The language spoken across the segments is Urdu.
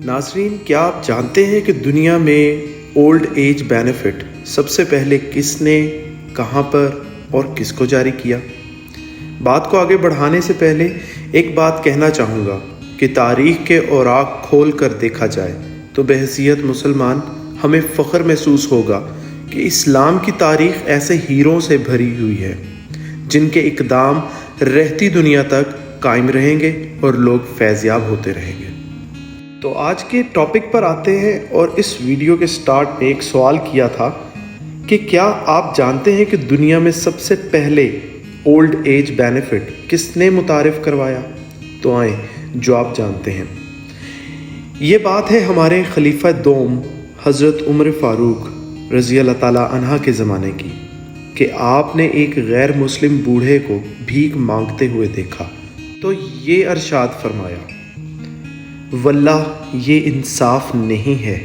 ناظرین، کیا آپ جانتے ہیں کہ دنیا میں اولڈ ایج بینیفٹ سب سے پہلے کس نے، کہاں پر اور کس کو جاری کیا؟ بات کو آگے بڑھانے سے پہلے ایک بات کہنا چاہوں گا کہ تاریخ کے اوراق کھول کر دیکھا جائے تو بحیثیت مسلمان ہمیں فخر محسوس ہوگا کہ اسلام کی تاریخ ایسے ہیروں سے بھری ہوئی ہے جن کے اقدام رہتی دنیا تک قائم رہیں گے اور لوگ فیض یاب ہوتے رہیں گے۔ تو آج کے ٹاپک پر آتے ہیں، اور اس ویڈیو کے سٹارٹ میں ایک سوال کیا تھا کہ کیا آپ جانتے ہیں کہ دنیا میں سب سے پہلے اولڈ ایج بینیفٹ کس نے متعارف کروایا؟ تو آئیں جواب جانتے ہیں۔ یہ بات ہے ہمارے خلیفہ دوم حضرت عمر فاروق رضی اللہ تعالیٰ عنہ کے زمانے کی، کہ آپ نے ایک غیر مسلم بوڑھے کو بھیک مانگتے ہوئے دیکھا تو یہ ارشاد فرمایا، واللہ یہ انصاف نہیں ہے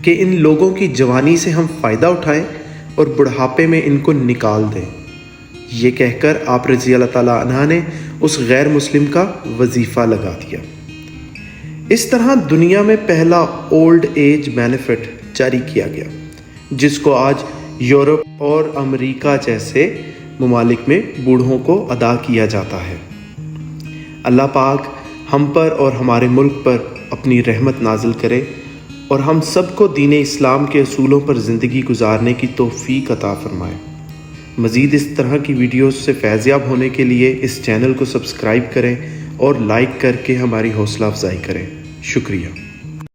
کہ ان لوگوں کی جوانی سے ہم فائدہ اٹھائیں اور بڑھاپے میں ان کو نکال دیں۔ یہ کہہ کر آپ رضی اللہ تعالیٰ عنہ نے اس غیر مسلم کا وظیفہ لگا دیا۔ اس طرح دنیا میں پہلا اولڈ ایج بینیفٹ جاری کیا گیا، جس کو آج یورپ اور امریکہ جیسے ممالک میں بوڑھوں کو ادا کیا جاتا ہے۔ اللہ پاک ہم پر اور ہمارے ملک پر اپنی رحمت نازل کرے اور ہم سب کو دین اسلام کے اصولوں پر زندگی گزارنے کی توفیق عطا فرمائے۔ مزید اس طرح کی ویڈیوز سے فیض یاب ہونے کے لیے اس چینل کو سبسکرائب کریں اور لائک کر کے ہماری حوصلہ افزائی کریں۔ شکریہ۔